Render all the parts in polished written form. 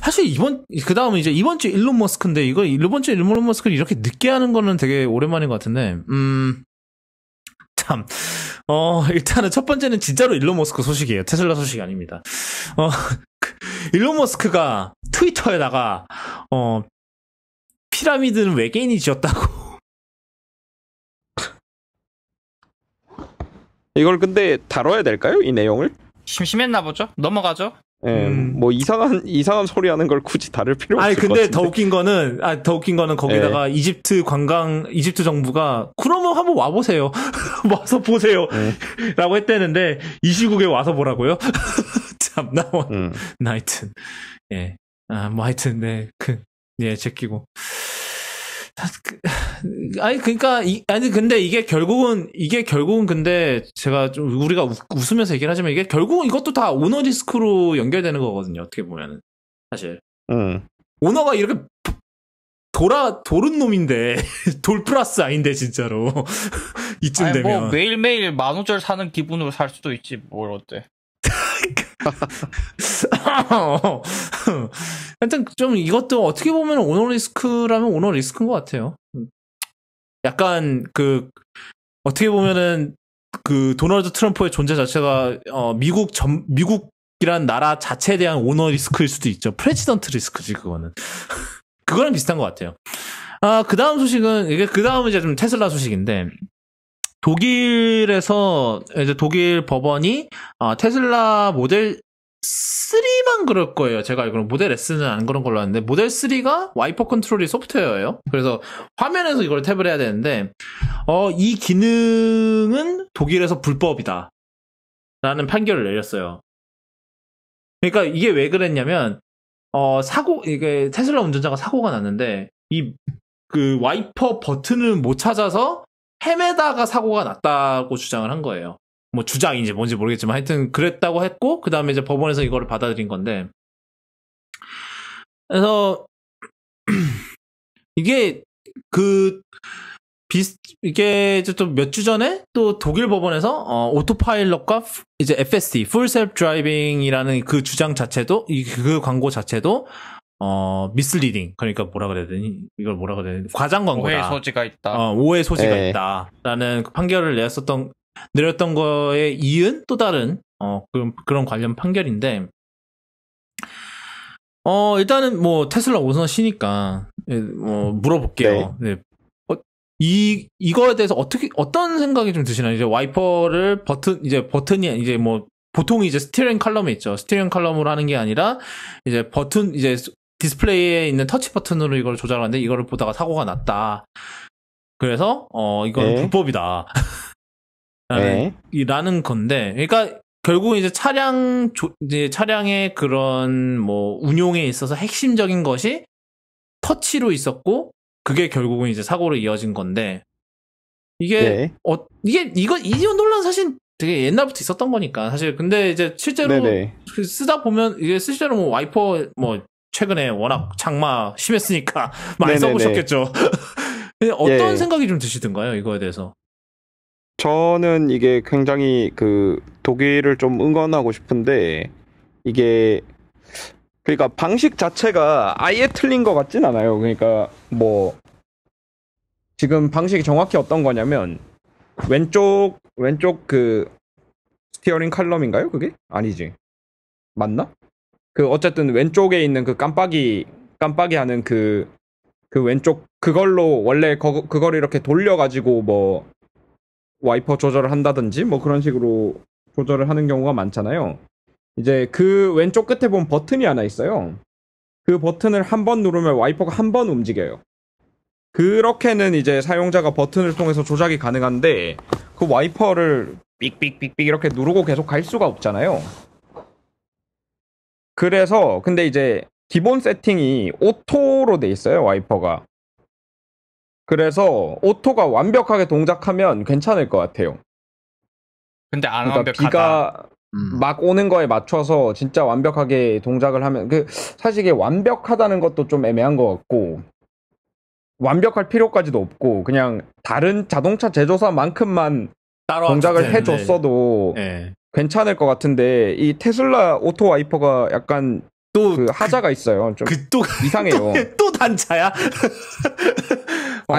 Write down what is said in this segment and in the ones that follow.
사실 그 다음은 이제 이번 주 일론 머스크인데, 이번 주 일론 머스크를 이렇게 늦게 하는 거는 되게 오랜만인 것 같은데, 참, 일단은 첫 번째는 진짜로 일론 머스크 소식이에요. 테슬라 소식이 아닙니다. 일론 머스크가 트위터에다가, 피라미드는 외계인이 지었다고. 이걸 근데 다뤄야 될까요? 이 내용을? 심심했나 보죠? 넘어가죠? 예, 뭐 이상한 소리 하는 걸 굳이 다룰 필요 없을 것 같은데. 근데 더 웃긴 거는 거기다가 이집트 정부가 그러면 한번 와보세요. 와서 보세요. 라고 했대는데 이 시국에 와서 보라고요? 참나. 하여튼 예. 뭐 하여튼 네. 제끼고. 근데 이게 결국은 근데 제가 좀 우리가 웃으면서 얘기를 하지만 이게 결국은 이것도 다 오너 리스크로 연결되는 거거든요. 어떻게 보면은 사실. 오너가 이렇게 도른 놈인데 돌 플러스 아닌데 진짜로 이쯤 되면 뭐 매일매일 15,000원 사는 기분으로 살 수도 있지 뭘 어때. 하여튼 좀 이것도 어떻게 보면 오너 리스크라면 오너 리스크인 것 같아요. 약간 어떻게 보면은 도널드 트럼프의 존재 자체가 미국이란 나라 자체에 대한 오너 리스크일 수도 있죠. 프레지던트 리스크지 그거는. 그거랑 비슷한 것 같아요. 그 다음 소식은 그 다음은 이제 좀 테슬라 소식인데. 독일에서 이제 독일 법원이 테슬라 모델 3만 그럴 거예요. 제가 알기로는 모델 S는 안 그런 걸로 아는데 모델 3가 와이퍼 컨트롤이 소프트웨어예요. 그래서 화면에서 이걸 탭을 해야 되는데 이 기능은 독일에서 불법이다 라는 판결을 내렸어요. 그러니까 이게 왜 그랬냐면 이게 테슬라 운전자가 사고가 났는데 그 와이퍼 버튼을 못 찾아서 헤매다가 사고가 났다고 주장을 한 거예요. 뭐 주장인지 뭔지 모르겠지만 하여튼 그랬다고 했고 그 다음에 이제 법원에서 이거를 받아들인 건데 그래서 이게 이게 이제 또 몇 주 전에 또 독일 법원에서 오토파일럿과 이제 FSD Full Self Driving이라는 그 주장 자체도 그 광고 자체도 미스리딩. 그러니까 이걸 뭐라 그래야 되니? 과장 광고다. 오해 소지가 있다. 오해 소지가 있다라는 판결을 내렸던 거에 이은 또 다른, 그런 관련 판결인데, 일단은 뭐, 테슬라 오너시니까, 물어볼게요. 네. 이거에 대해서 어떤 생각이 좀 드시나요? 이제 와이퍼를 버튼이 이제 뭐, 보통 이제 스티어링 칼럼에 있죠. 스티어링 칼럼으로 하는 게 아니라, 이제 디스플레이에 있는 터치 버튼으로 이걸 조절하는데 이거를 보다가 사고가 났다. 그래서 이거는 불법이다. 라는 건데, 그러니까 결국 이제 차량의 그런 뭐 운용에 있어서 핵심적인 것이 터치로 있었고 그게 결국은 이제 사고로 이어진 건데 이게 이런 논란 사실 되게 옛날부터 있었던 거니까 사실. 근데 이제 실제로 쓰다 보면 이게 실제로 뭐 와이퍼 뭐 최근에 워낙 장마 심했으니까 많이 써보셨겠죠. 어떤 생각이 좀 드시던가요, 이거에 대해서? 저는 이게 굉장히 독일을 좀 응원하고 싶은데 이게 그러니까 방식 자체가 아예 틀린 것 같진 않아요. 그러니까 뭐 지금 방식이 정확히 어떤 거냐면 왼쪽 스티어링 칼럼인가요? 그게? 아니지. 맞나? 어쨌든 왼쪽에 있는 깜빡이 하는 그 왼쪽 그걸로 원래 그걸 이렇게 돌려가지고 뭐 와이퍼 조절을 한다든지 뭐 그런 식으로 조절을 하는 경우가 많잖아요. 이제 그 왼쪽 끝에 보면 버튼이 하나 있어요. 그 버튼을 한 번 누르면 와이퍼가 한 번 움직여요. 그렇게는 이제 사용자가 버튼을 통해서 조작이 가능한데 그 와이퍼를 삑삑삑삑 이렇게 누르고 계속 갈 수가 없잖아요. 그래서 근데 이제 기본 세팅이 오토로 돼 있어요, 와이퍼가. 그래서 오토가 완벽하게 동작하면 괜찮을 것 같아요. 근데 안 그러니까 완벽하다. 비가 막 오는 거에 맞춰서 진짜 완벽하게 동작을 하면 사실 이게 완벽하다는 것도 좀 애매한 것 같고 완벽할 필요까지도 없고 그냥 다른 자동차 제조사만큼만 동작을 해줬어도 괜찮을 것 같은데 이 테슬라 오토 와이퍼가 약간 또 그 하자가 있어요. 좀 그 또 이상해요. 또 단차야?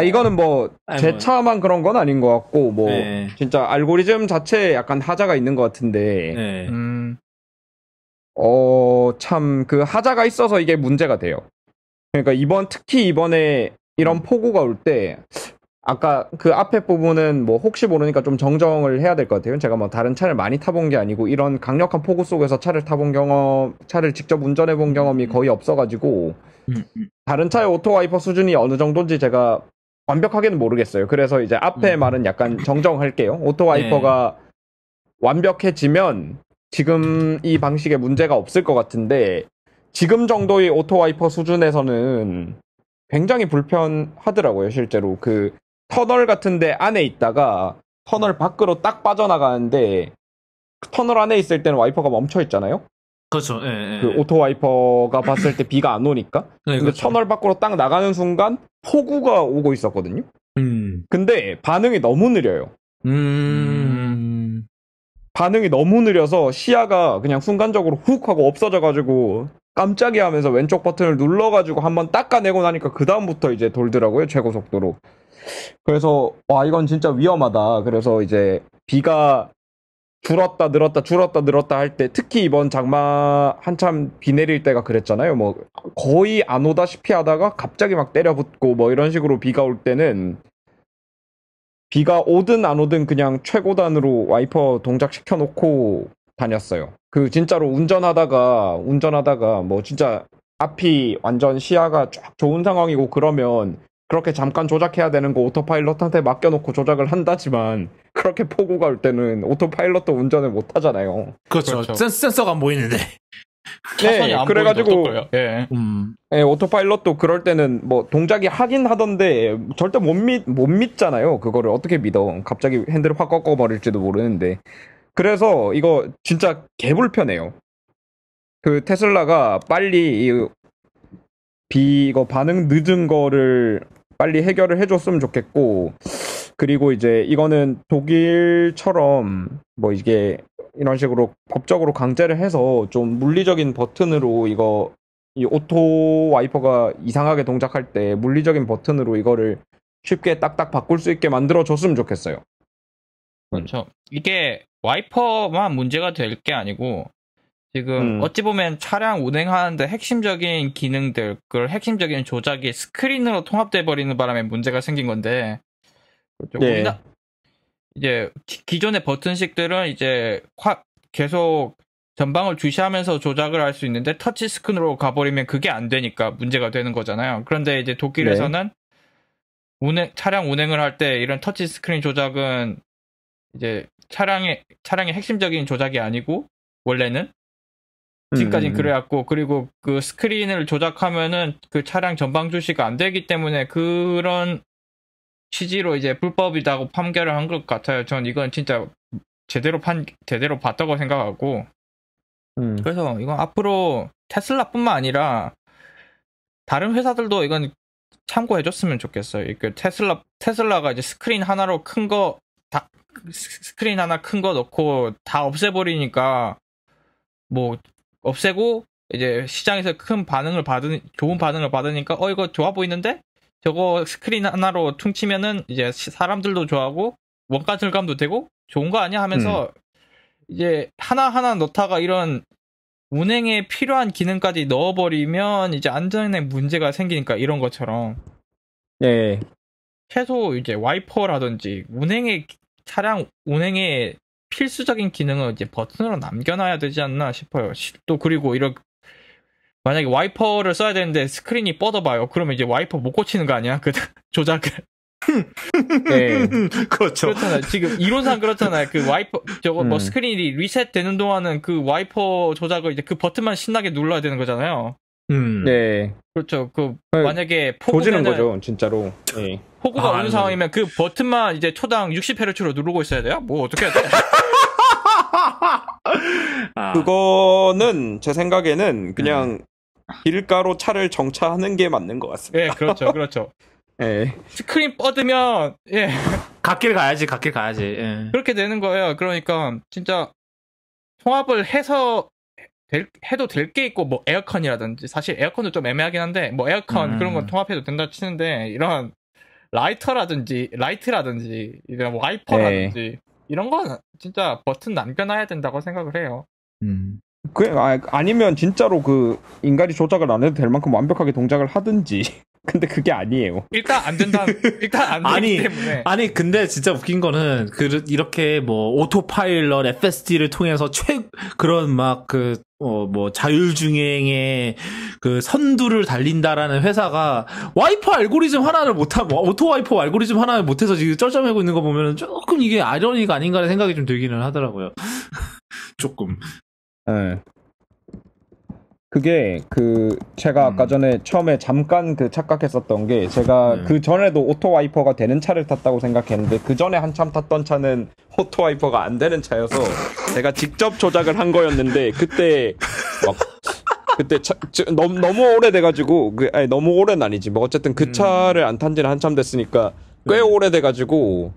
이거는 뭐 아니, 제 뭐. 차만 그런 건 아닌 것 같고 뭐 네. 진짜 알고리즘 자체에 약간 하자가 있는 것 같은데 네. 참 그 하자가 있어서 이게 문제가 돼요. 그러니까 특히 이번에 이런 폭우가 올 때 아까 그 앞에 부분은 뭐 혹시 모르니까 좀 정정을 해야 될 것 같아요. 제가 뭐 다른 차를 많이 타본 게 아니고 이런 강력한 폭우 속에서 차를 직접 운전해 본 경험이 거의 없어가지고 다른 차의 오토 와이퍼 수준이 어느 정도인지 제가 완벽하게는 모르겠어요. 그래서 이제 앞에 말은 약간 정정할게요. 오토 와이퍼가 완벽해지면 지금 이 방식에 문제가 없을 것 같은데 지금 정도의 오토 와이퍼 수준에서는 굉장히 불편하더라고요. 실제로 그 터널 같은데 안에 있다가 터널 밖으로 딱 빠져나가는데 그 터널 안에 있을 때는 와이퍼가 멈춰 있잖아요. 그렇죠. 예, 예. 그 오토 와이퍼가 봤을 때 비가 안 오니까. 네, 근데 그렇죠. 터널 밖으로 딱 나가는 순간 폭우가 오고 있었거든요. 근데 반응이 너무 느려요. 반응이 너무 느려서 시야가 그냥 순간적으로 훅 하고 없어져가지고 깜짝이야 하면서 왼쪽 버튼을 눌러가지고 한번 닦아내고 나니까 그 다음부터 이제 돌더라고요. 최고 속도로. 그래서 와 이건 진짜 위험하다. 그래서 이제 비가 줄었다 늘었다 줄었다 늘었다 할 때 특히 이번 장마 한참 비 내릴 때가 그랬잖아요. 뭐 거의 안 오다시피 하다가 갑자기 막 때려붙고 뭐 이런 식으로 비가 올 때는 비가 오든 안 오든 그냥 최고단으로 와이퍼 동작시켜 놓고 다녔어요. 그 진짜로 운전하다가 뭐 진짜 앞이 완전 시야가 쫙 좋은 상황이고 그러면 그렇게 잠깐 조작해야 되는 거 오토파일럿한테 맡겨놓고 조작을 한다지만 그렇게 폭우가 올 때는 오토파일럿도 운전을 못 하잖아요. 그렇죠. 그렇죠. 센서가 안 보이는데. 차선이 안 그래가지고 보이면 어떨 거예요? 예. 오토파일럿도 그럴 때는 뭐 동작이 하긴 하던데 절대 못 믿잖아요. 그거를 어떻게 믿어? 갑자기 핸들을 확 꺾어버릴지도 모르는데. 그래서 이거 진짜 개불편해요. 그 테슬라가 빨리 이거 반응 늦은 거를 빨리 해결을 해줬으면 좋겠고, 그리고 이제 이거는 독일처럼 뭐 이게 이런 식으로 법적으로 강제를 해서 좀 물리적인 버튼으로 이 오토 와이퍼가 이상하게 동작할 때 물리적인 버튼으로 이거를 쉽게 딱딱 바꿀 수 있게 만들어줬으면 좋겠어요. 그렇죠. 이게 와이퍼만 문제가 될 게 아니고 지금 어찌 보면 차량 운행하는데 핵심적인 기능들, 그걸 핵심적인 조작이 스크린으로 통합돼 버리는 바람에 문제가 생긴 건데, 네. 이제 기존의 버튼식들은 이제 계속 전방을 주시하면서 조작을 할 수 있는데 터치 스크린으로 가버리면 그게 안 되니까 문제가 되는 거잖아요. 그런데 이제 독일에서는 차량 운행을 할 때 이런 터치 스크린 조작은 이제 차량의 핵심적인 조작이 아니고 원래는 지금까지는 그래왔고, 그리고 그 스크린을 조작하면은 그 차량 전방 주시가 안 되기 때문에 그런 취지로 이제 불법이라고 판결을 한 것 같아요. 전 이건 진짜 제대로 봤다고 생각하고. 그래서 이건 앞으로 테슬라뿐만 아니라 다른 회사들도 이건 참고해줬으면 좋겠어요. 그 테슬라가 이제 스크린 하나 큰 거 넣고 다 없애버리니까 뭐 없애고 이제 시장에서 좋은 반응을 받으니까 이거 좋아 보이는데 저거 스크린 하나로 퉁치면은 이제 사람들도 좋아하고 원가 절감도 되고 좋은 거 아니야 하면서 이제 하나하나 넣다가 이런 운행에 필요한 기능까지 넣어버리면 이제 안전에 문제가 생기니까 이런 것처럼 최소 이제 와이퍼라든지 차량 운행에 필수적인 기능은 이제 버튼으로 남겨놔야 되지 않나 싶어요. 또 그리고 만약에 와이퍼를 써야 되는데 스크린이 뻗어봐요. 그러면 이제 와이퍼 못 고치는 거 아니야? 그 조작을. 네. 그렇죠. 그렇잖아요. 지금 이론상 그렇잖아요. 그 와이퍼 뭐 스크린이 리셋 되는 동안은 그 와이퍼 조작을 이제 그 버튼만 신나게 눌러야 되는 거잖아요. 네. 그렇죠. 만약에 조지는 거죠, 진짜로. 네. 폭우가 오는 상황이면 그 버튼만 이제 초당 60Hz로 누르고 있어야 돼요? 뭐 어떻게 해야 돼? 그거는 제 생각에는 그냥 길가로 차를 정차하는 게 맞는 것 같습니다. 예, 그렇죠. 네. 스크린 뻗으면 갓길 가야지. 예. 그렇게 되는 거예요. 그러니까 진짜 통합을 해서 해도 될 게 있고 뭐 에어컨이라든지 사실 에어컨도 좀 애매하긴 한데 뭐 에어컨 그런 건 통합해도 된다 치는데 이런 라이트라든지 이런 와이퍼라든지 이런 건 진짜 버튼 남겨놔야 된다고 생각을 해요. 아니면 진짜로 그 인간이 조작을 안 해도 될 만큼 완벽하게 동작을 하든지. 근데 그게 아니에요. 일단 안 되기 때문에. 아니 근데 진짜 웃긴 거는 이렇게 뭐 오토파일럿 FSD를 통해서 그런 막 뭐 자율주행의 그 선두를 달린다라는 회사가 와이퍼 알고리즘 하나를 못하고 오토 와이퍼 알고리즘 하나를 못해서 지금 쩔쩔매고 있는 거 보면은 조금 이게 아이러니가 아닌가라는 생각이 좀 들기는 하더라고요. 조금. 네. 그게 제가 아까 전에 처음에 잠깐 착각했었던 게 제가 그 전에도 오토 와이퍼가 되는 차를 탔다고 생각했는데 그 전에 한참 탔던 차는 오토 와이퍼가 안 되는 차여서 제가 직접 조작을 한 거였는데 그때 너무 오래돼가지고 아니 너무 오래는 아니지 뭐 어쨌든 그 차를 안 탄 지는 한참 됐으니까 꽤 오래돼가지고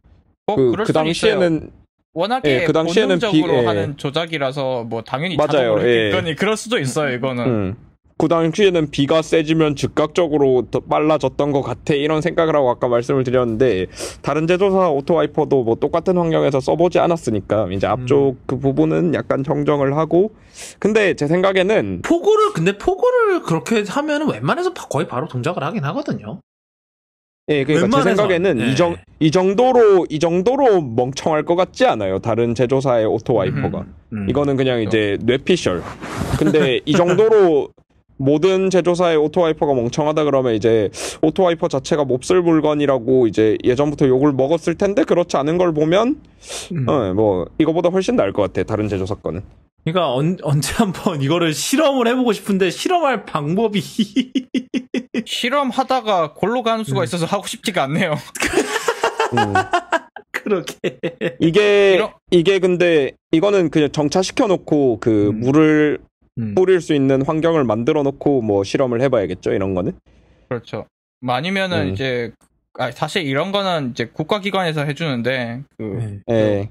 그 당시에는 워낙에 그 당시에는 본능적으로 하는 조작이라서 뭐 당연히 맞아요. 자동으로 그럴 수도 있어요. 이거는 그 당시에는 비가 세지면 즉각적으로 더 빨라졌던 것 같아 이런 생각을 하고 아까 말씀을 드렸는데 다른 제조사 오토와이퍼도 뭐 똑같은 환경에서 써보지 않았으니까 이제 앞쪽 그 부분은 약간 정정을 하고 근데 제 생각에는 포고를 그렇게 하면은 웬만해서 거의 바로 동작을 하긴 하거든요. 예, 그러니까 제 생각에는 이 정도로 멍청할 것 같지 않아요. 다른 제조사의 오토와이퍼가. 이거는 그냥 이제 뇌피셜. 근데 이 정도로 모든 제조사의 오토와이퍼가 멍청하다 그러면 이제 오토와이퍼 자체가 몹쓸 물건이라고 이제 예전부터 욕을 먹었을 텐데 그렇지 않은 걸 보면 뭐 이거보다 훨씬 나을 것 같아. 다른 제조사 거는. 그러니까 언제 한번 이거를 실험을 해보고 싶은데 실험할 방법이 실험하다가 골로 가는 수가 있어서 하고 싶지가 않네요. 그렇게 이게 근데 이거는 그냥 정차시켜 놓고 그 물을 뿌릴 수 있는 환경을 만들어 놓고 뭐 실험을 해봐야겠죠. 이런 거는. 그렇죠. 아니면은 이제 사실 이런 거는 이제 국가기관에서 해주는데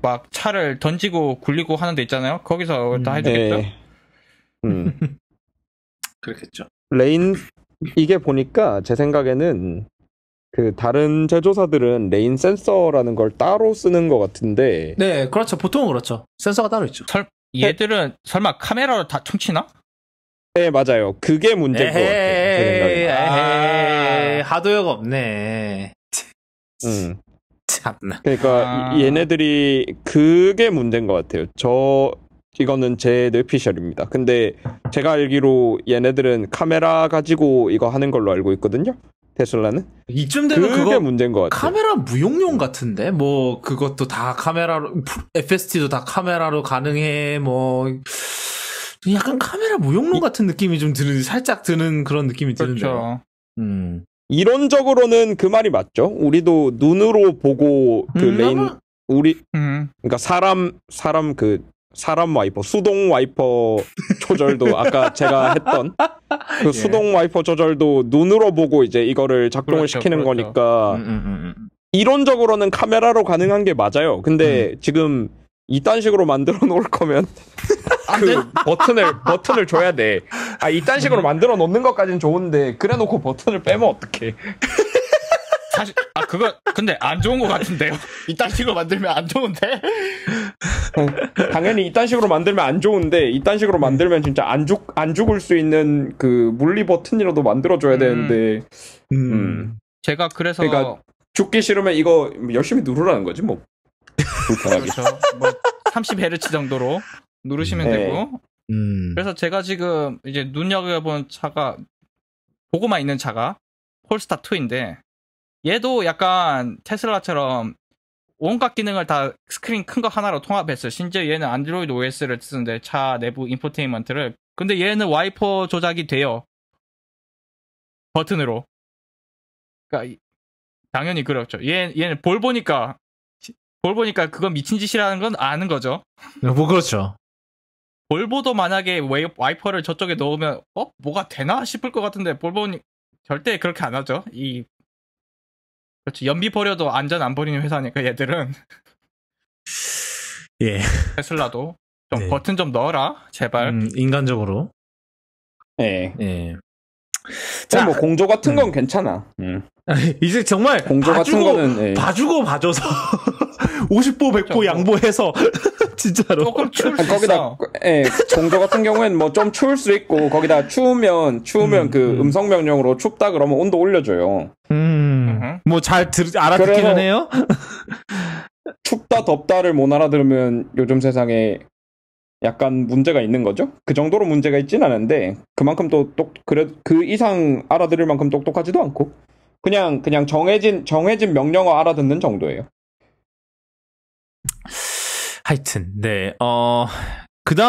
막 차를 던지고 굴리고 하는 데 있잖아요. 거기서 다 해주겠죠. 그렇겠죠. 이게 보니까 제 생각에는 그 다른 제조사들은 레인 센서라는 걸 따로 쓰는 것 같은데. 네, 그렇죠. 보통은 그렇죠. 센서가 따로 있죠. 얘들은 설마 카메라로 다 퉁치나? 네, 맞아요. 그게 문제인 것 같아요. 제 생각에. 하도요가 없네. 참나. 그러니까 얘네들이 그게 문제인 것 같아요. 이거는 제 뇌피셜입니다. 근데 제가 알기로 얘네들은 카메라 가지고 이거 하는 걸로 알고 있거든요. 테슬라는. 이쯤 되면 그게 문제인 것 같아요. 카메라 무용용 같은데? 뭐 그것도 다 카메라로 FST도 다 카메라로 가능해. 뭐 약간 카메라 무용용 같은 느낌이 좀 살짝 드는 그런 느낌이 드는데요. 이론적으로는 그 말이 맞죠. 우리도 눈으로 보고 그러니까 사람 와이퍼, 수동 와이퍼 조절도 아까 제가 했던 그 수동 와이퍼 조절도 눈으로 보고 이제 이거를 작동을 시키는 거니까 이론적으로는 카메라로 가능한 게 맞아요. 근데 지금 이딴 식으로 만들어 놓을 거면 그 버튼을 줘야 돼. 이딴 식으로 만들어 놓는 것까지는 좋은데 그래 놓고 버튼을 빼면 어떡해. 사실 그거 근데 안 좋은 것 같은데요. 이딴 식으로 만들면 안 좋은데. 당연히 이딴 식으로 만들면 안 좋은데 이딴 식으로 만들면 진짜 안 죽을 수 있는 그 물리 버튼이라도 만들어줘야 되는데. 제가 그래서 그러니까 죽기 싫으면 이거 열심히 누르라는 거지 뭐. 불편하게. 그렇죠. 뭐 30Hz 정도로 누르시면 되고. 그래서 제가 지금 이제 눈여겨본 차가 보고만 있는 차가 폴스타 2인데. 얘도 약간 테슬라처럼 온갖 기능을 다 스크린 큰 거 하나로 통합했어요. 심지어 얘는 안드로이드 OS를 쓰는데 차 내부 인포테인먼트를. 근데 얘는 와이퍼 조작이 돼요. 버튼으로. 그러니까 당연히 그렇죠. 얘는 볼 보니까 그건 미친 짓이라는 건 아는 거죠. 뭐 그렇죠. 볼보도 만약에 와이퍼를 저쪽에 넣으면 뭐가 되나 싶을 것 같은데 볼보는 절대 그렇게 안 하죠. 그렇지. 연비 버려도 안전 안 버리는 회사니까 얘들은. 예. 테슬라도. 좀 네. 버튼 좀 넣어라 제발. 인간적으로. 예. 예. 자, 뭐 공조 같은 건 음. 괜찮아. 이제 정말 공조 같은 거는 예. 봐주고 봐줘서 50보 100보 뭐. 양보해서 진짜로. 조금 추울 수 거기다 있어. 예, 공조 같은 경우에는 뭐 좀 추울 수 있고 거기다 추우면 그 음성 명령으로 춥다 그러면 온도 올려줘요. 뭐 잘 알아듣기는 그래서- 해요? 춥다 덥다를 못 알아들으면 요즘 세상에 약간 문제가 있는 거죠. 그 정도로 문제가 있진 않은데 그만큼 또 그래 그 이상 알아들을 만큼 똑똑하지도 않고 그냥 정해진 명령어 알아듣는 정도예요. 하여튼 네. 그다음